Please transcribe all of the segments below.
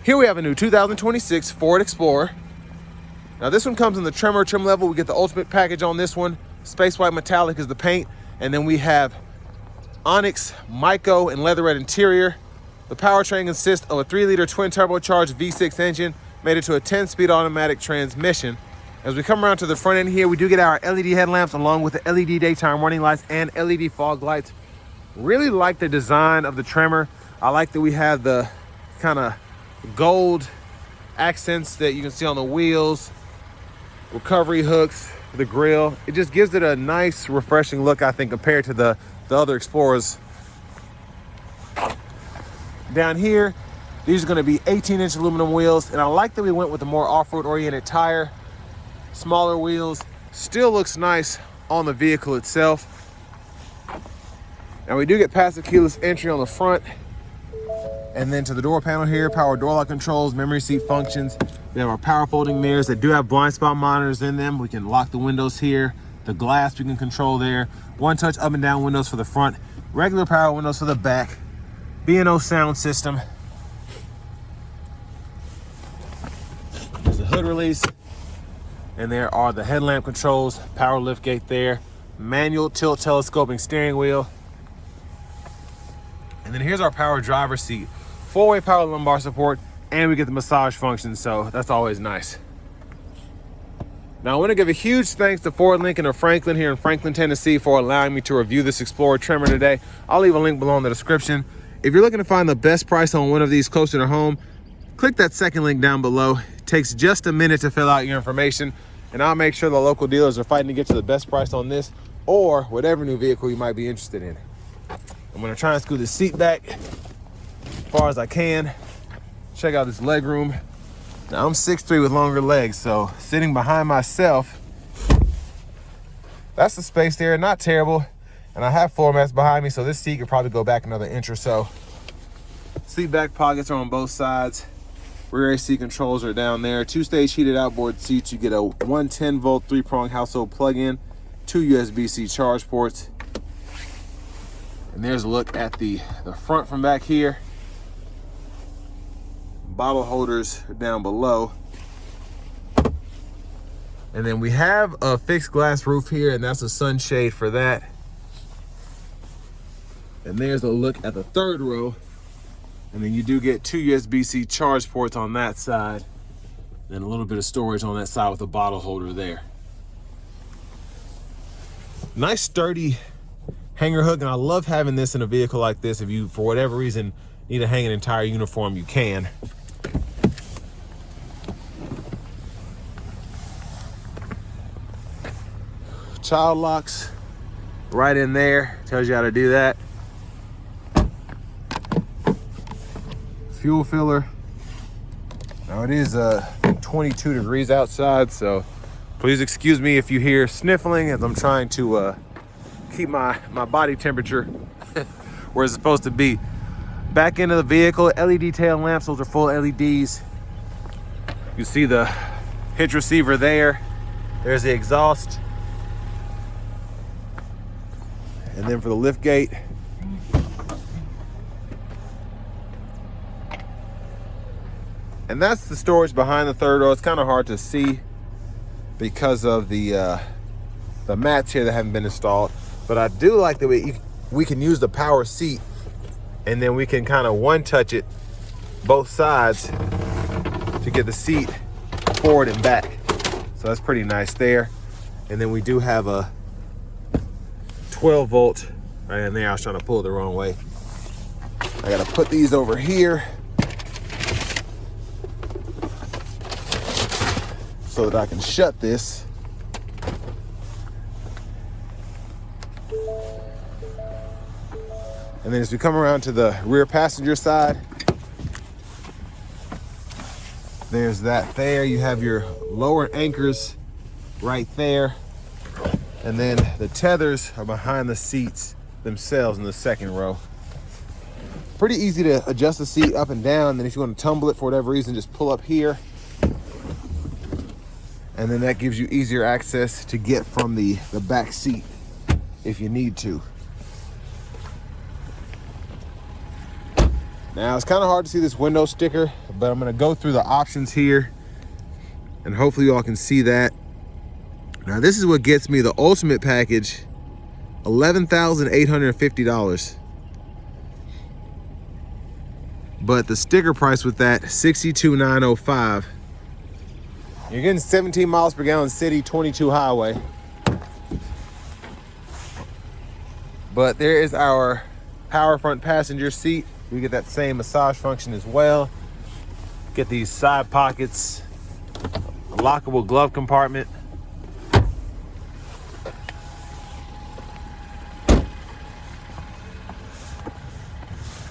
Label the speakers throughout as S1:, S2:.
S1: Here we have a new 2026 Ford Explorer. Now this one comes in the Tremor trim level. We get the ultimate package on this one. Space white metallic is the paint. And then we have onyx, Myco, and leatherette interior. The powertrain consists of a 3-liter twin turbocharged V6 engine made into a 10-speed automatic transmission. As we come around to the front end here, we do get our LED headlamps along with the LED daytime running lights and LED fog lights. Really like the design of the Tremor. I like that we have the kind of gold accents that you can see on the wheels, recovery hooks, the grille. It just gives it a nice, refreshing look, I think, compared to the other Explorers. Down here, these are going to be 18-inch aluminum wheels, and I like that we went with a more off-road oriented tire. Smaller wheels, still looks nice on the vehicle itself. Now we do get passive keyless entry on the front. And then to the door panel here, power door lock controls, memory seat functions. We have our power folding mirrors that do have blind spot monitors in them. We can lock the windows here. The glass we can control there. One touch up and down windows for the front. Regular power windows for the back. B&O sound system. There's the hood release. And there are the headlamp controls, power lift gate there. Manual tilt telescoping steering wheel. And then here's our power driver seat. 4-way power lumbar support, and we get the massage function, so that's always nice. Now I want to give a huge thanks to Ford Lincoln of Franklin here in Franklin, Tennessee for allowing me to review this Explorer Tremor today. I'll leave a link below in the description. If you're looking to find the best price on one of these closer to home, click that second link down below. It takes just a minute to fill out your information, and I'll make sure the local dealers are fighting to get you the best price on this or whatever new vehicle you might be interested in. I'm gonna try and scoot the seat back as far as I can. Check out this leg room. Now I'm 6'3" with longer legs, so sitting behind myself, that's the space there, not terrible. And I have floor mats behind me, so this seat could probably go back another inch or so. Seat back pockets are on both sides. Rear AC controls are down there. 2-stage heated outboard seats. You get a 110-volt 3-prong household plug-in, 2 USB-C charge ports. And there's a look at the front from back here. Bottle holders are down below. And then we have a fixed glass roof here, and that's a sunshade for that. And there's a look at the third row. And then you do get 2 USB-C charge ports on that side. And a little bit of storage on that side with a bottle holder there. Nice sturdy hanger hook, and I love having this in a vehicle like this. If you, for whatever reason, need to hang an entire uniform, you can. Child locks right in there, tells you how to do that. Fuel filler. Now it is 22 degrees outside, so please excuse me if you hear sniffling as I'm trying to keep my body temperature where it's supposed to be. Back into the vehicle, LED tail lamps, those are full LEDs. You see the hitch receiver there. There's the exhaust. And then for the lift gate, and that's the storage behind the third row. It's kind of hard to see because of the mats here that haven't been installed. But I do like that we can use the power seat, and then we can kind of one-touch it both sides to get the seat forward and back. So that's pretty nice there. And then we do have a 12-volt right in there. I was trying to pull it the wrong way. I gotta put these over here so that I can shut this. And then as we come around to the rear passenger side, there's that there. You have your lower anchors right there. And then the tethers are behind the seats themselves in the second row. Pretty easy to adjust the seat up and down. Then if you want to tumble it for whatever reason, just pull up here. And then that gives you easier access to get from the back seat if you need to. Now it's kind of hard to see this window sticker, but I'm gonna go through the options here and hopefully y'all can see that. Now this is what gets me the ultimate package, $11,850. But the sticker price with that, $62,905. You're getting 17 miles per gallon city, 22 highway. But there is our power front passenger seat. We get that same massage function as well. Get these side pockets, a lockable glove compartment.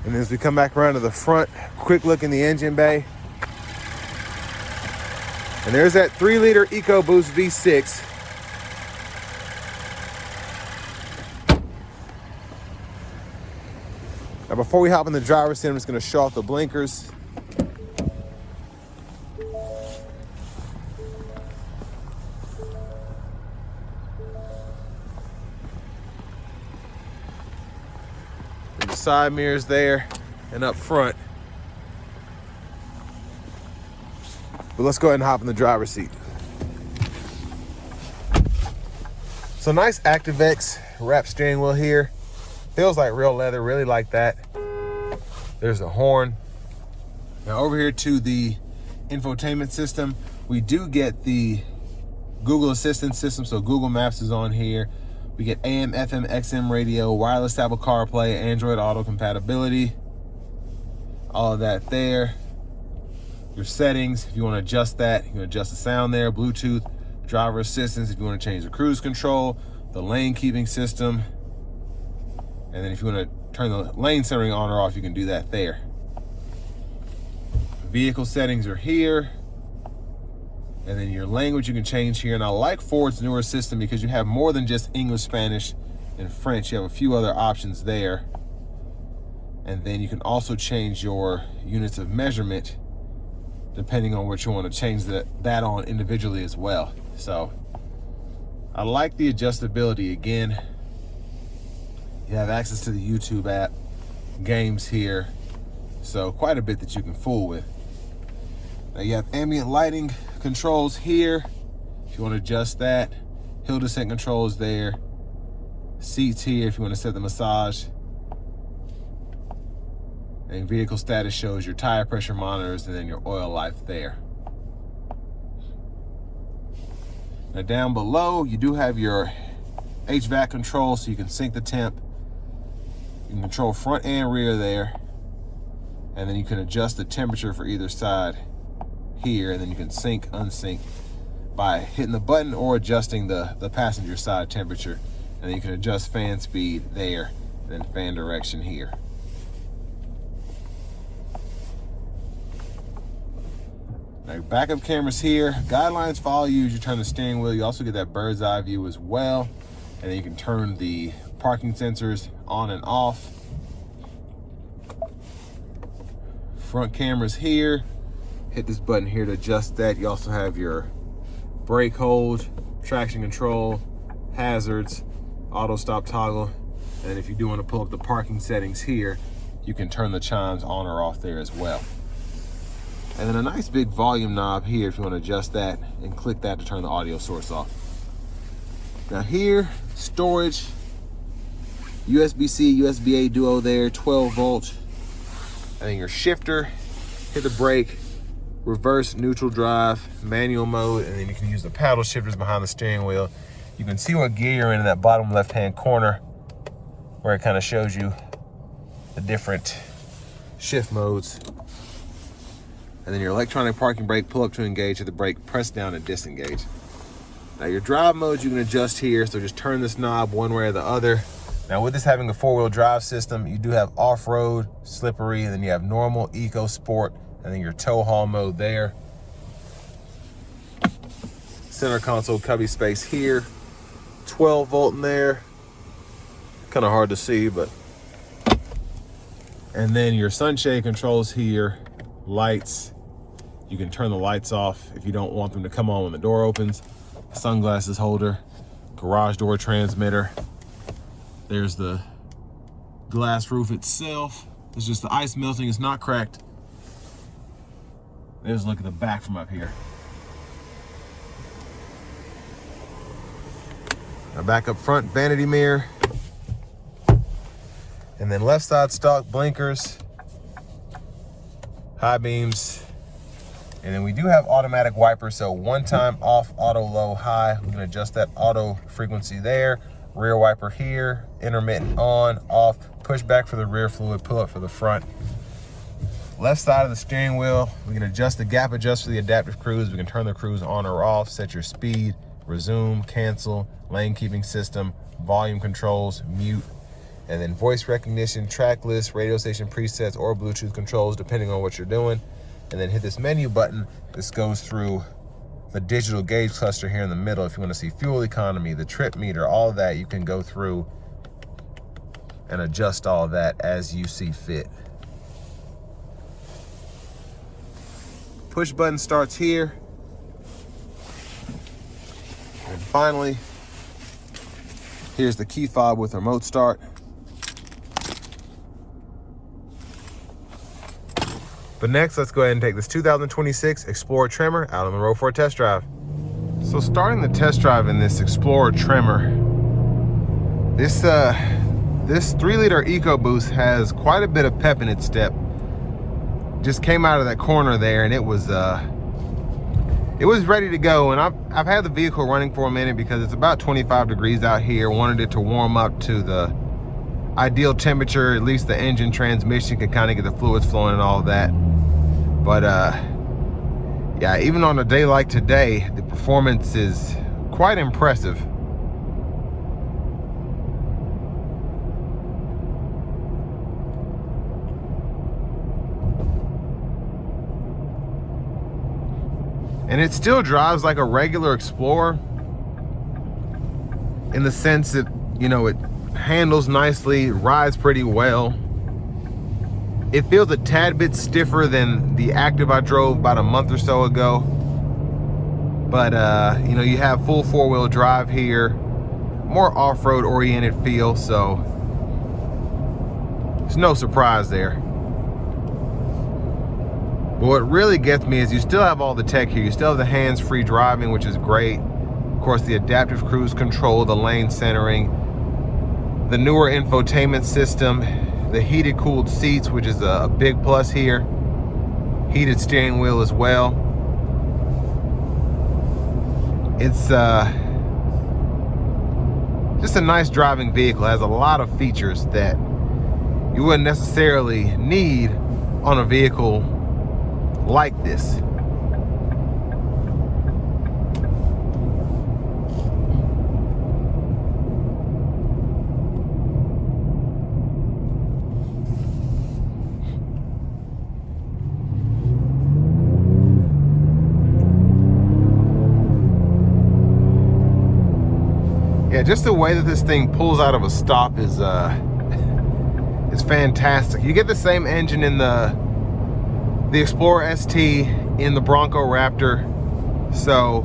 S1: And as we come back around to the front, quick look in the engine bay. And there's that 3-liter EcoBoost V6. Now before we hop in the driver's seat, I'm just gonna show off the blinkers. And the side mirrors there and up front. But let's go ahead and hop in the driver's seat. So nice ActiveX wrap steering wheel here. Feels like real leather, really like that. There's the horn. Now over here to the infotainment system, we do get the Google Assistant system, so Google Maps is on here. We get AM, FM, XM radio, wireless Apple CarPlay, Android Auto compatibility, all of that there. Your settings, if you want to adjust that, you can adjust the sound there, Bluetooth, driver assistance, if you want to change the cruise control, the lane keeping system, and then if you want to turn the lane centering on or off, you can do that there. Vehicle settings are here. And then your language you can change here. And I like Ford's newer system because you have more than just English, Spanish, and French. You have a few other options there. And then you can also change your units of measurement depending on what you want to change that on individually as well. So I like the adjustability. Again, you have access to the YouTube app, games here, so quite a bit that you can fool with. Now you have ambient lighting controls here, if you want to adjust that. Hill descent controls there. Seats here if you want to set the massage. And vehicle status shows your tire pressure monitors and then your oil life there. Now down below, you do have your HVAC control, so you can sync the temp. You can control front and rear there. And then you can adjust the temperature for either side here, and then you can sync, unsync by hitting the button or adjusting the passenger side temperature. And then you can adjust fan speed there, and then fan direction here. Now your backup cameras here. Guidelines follow you as you turn the steering wheel. You also get that bird's eye view as well. And then you can turn the parking sensors on and off. Front cameras here. Hit this button here to adjust that. You also have your brake hold, traction control, hazards, auto stop toggle. And if you do want to pull up the parking settings here, you can turn the chimes on or off there as well. And then a nice big volume knob here if you want to adjust that, and click that to turn the audio source off. Now here, storage, USB-C, USB-A duo there, 12 volt. And then your shifter, hit the brake, reverse, neutral drive, manual mode, and then you can use the paddle shifters behind the steering wheel. You can see what gear you're in that bottom left-hand corner where it kind of shows you the different shift modes. And then your electronic parking brake, pull up to engage, hit the brake, press down to disengage. Now your drive modes you can adjust here, so just turn this knob one way or the other. Now with this having a 4-wheel drive system, you do have off-road, slippery, and then you have normal, eco, sport, and then your tow haul mode there. Center console cubby space here, 12 volt in there. Kind of hard to see, but. And then your sunshade controls here, lights. You can turn the lights off if you don't want them to come on when the door opens. Sunglasses holder, garage door transmitter. There's the glass roof itself. It's just the ice melting, it's not cracked. Let's look at the back from up here. Our back up front, vanity mirror. And then left side stock blinkers, high beams. And then we do have automatic wipers, so one time off, auto, low, high. We can adjust that auto frequency there. Rear wiper here, intermittent on, off, push back for the rear fluid, pull up for the front. Left side of the steering wheel, we can adjust the gap adjust for the adaptive cruise. We can turn the cruise on or off, set your speed, resume, cancel, lane keeping system, volume controls, mute, and then voice recognition, track list, radio station presets, or Bluetooth controls, depending on what you're doing. And then hit this menu button. This goes through the digital gauge cluster here in the middle. If you want to see fuel economy, the trip meter, all of that, you can go through and adjust all of that as you see fit. Push button starts here. And finally, here's the key fob with remote start. But next, let's go ahead and take this 2026 Explorer Tremor out on the road for a test drive. So starting the test drive in this Explorer Tremor, this 3-liter EcoBoost has quite a bit of pep in its step. Just came out of that corner there, and it was ready to go. And I've had the vehicle running for a minute because it's about 25 degrees out here. Wanted it to warm up to the ideal temperature. At least the engine, transmission could kind of get the fluids flowing and all of that. But yeah, even on a day like today, the performance is quite impressive. And it still drives like a regular Explorer in the sense that, you know, it handles nicely, rides pretty well. It feels a tad bit stiffer than the Active I drove about a month or so ago. But, you know, you have full 4-wheel drive here, more off-road oriented feel, so there's no surprise there. But what really gets me is you still have all the tech here. You still have the hands-free driving, which is great. Of course, the adaptive cruise control, the lane centering, the newer infotainment system, the heated cooled seats, which is a big plus here. Heated steering wheel as well. It's just a nice driving vehicle. It has a lot of features that you wouldn't necessarily need on a vehicle like this. Yeah, just the way that this thing pulls out of a stop is fantastic. You get the same engine in the Explorer ST, in the Bronco Raptor, so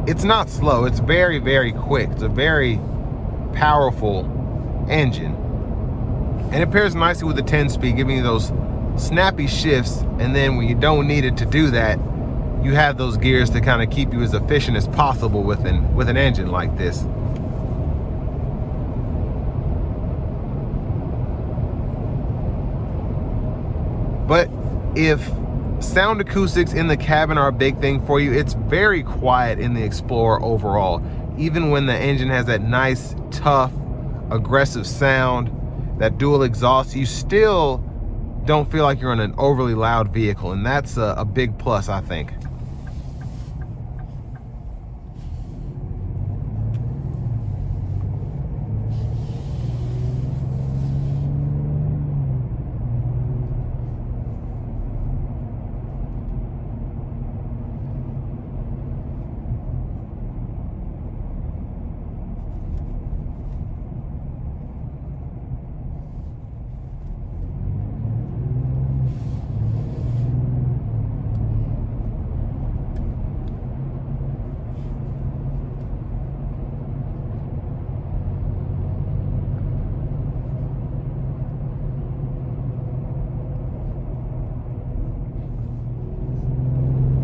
S1: it's not slow. It's very, very quick. It's a very powerful engine, and it pairs nicely with the 10-speed, giving you those snappy shifts. And then when you don't need it to do that, you have those gears to kind of keep you as efficient as possible with an engine like this. But if sound acoustics in the cabin are a big thing for you, it's very quiet in the Explorer overall. Even when the engine has that nice, tough, aggressive sound, that dual exhaust, you still don't feel like you're in an overly loud vehicle, and that's a big plus, I think.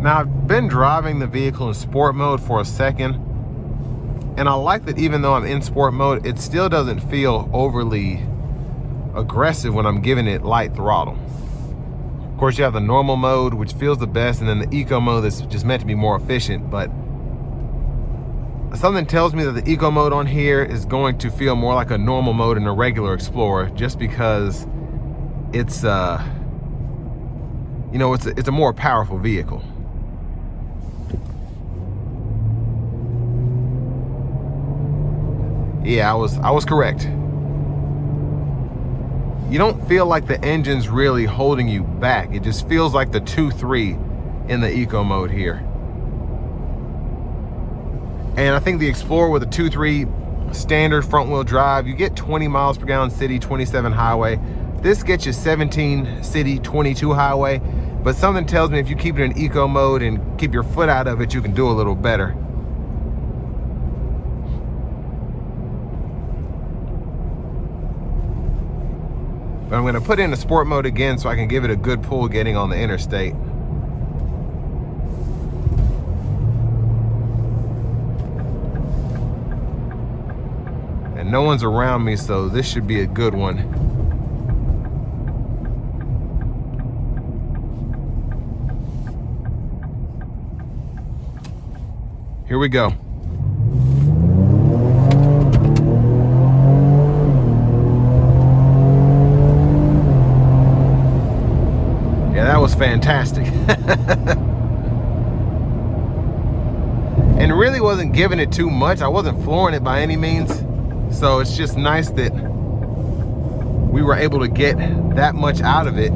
S1: Now, I've been driving the vehicle in sport mode for a second, and I like that even though I'm in sport mode, it still doesn't feel overly aggressive when I'm giving it light throttle. Of course, you have the normal mode, which feels the best, and then the eco mode that's just meant to be more efficient. But something tells me that the eco mode on here is going to feel more like a normal mode in a regular Explorer, just because it's you know, it's a more powerful vehicle. Yeah, I was correct. You don't feel like the engine's really holding you back. It just feels like the 2.3 in the eco mode here. And I think the Explorer with a 2.3 standard front wheel drive, you get 20 miles per gallon city, 27 highway. This gets you 17 city, 22 highway. But something tells me if you keep it in eco mode and keep your foot out of it, you can do a little better. But I'm going to put it in the sport mode again so I can give it a good pull getting on the interstate. And no one's around me, so this should be a good one. Here we go. Yeah, that was fantastic. And really wasn't giving it too much. I wasn't flooring it by any means. So it's just nice that we were able to get that much out of it.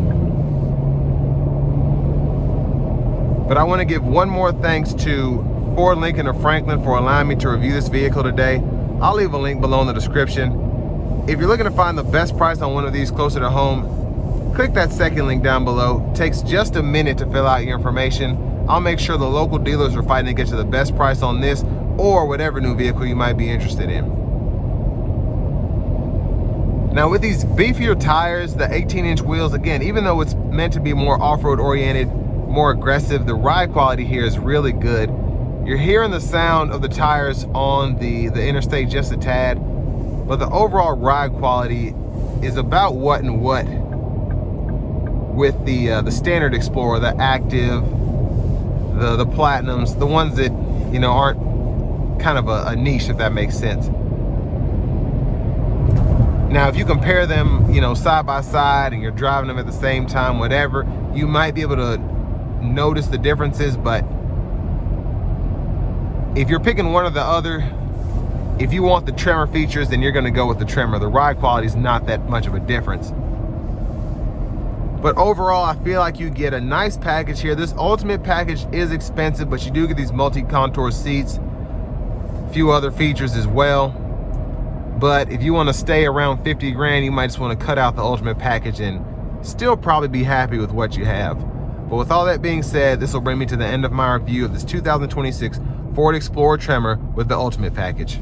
S1: But I want to give one more thanks to Ford, Lincoln, or Franklin for allowing me to review this vehicle today. I'll leave a link below in the description. If you're looking to find the best price on one of these closer to home, click that second link down below. It takes just a minute to fill out your information. I'll make sure the local dealers are fighting to get you the best price on this or whatever new vehicle you might be interested in. Now with these beefier tires, the 18-inch wheels, again, even though it's meant to be more off-road oriented, more aggressive, the ride quality here is really good. You're hearing the sound of the tires on the interstate just a tad, but the overall ride quality is about what and what with the standard Explorer, the Active, the Platinums, the ones that, you know, aren't kind of a niche, if that makes sense. Now, if you compare them, you know, side by side and you're driving them at the same time, whatever, you might be able to notice the differences. But if you're picking one or the other, if you want the Tremor features, then you're going to go with the Tremor. The ride quality is not that much of a difference. But overall, I feel like you get a nice package here. This Ultimate package is expensive, but you do get these multi-contour seats, a few other features as well. But if you want to stay around 50 grand, you might just want to cut out the Ultimate package and still probably be happy with what you have. But with all that being said, this will bring me to the end of my review of this 2026 Ford Explorer Tremor with the Ultimate package.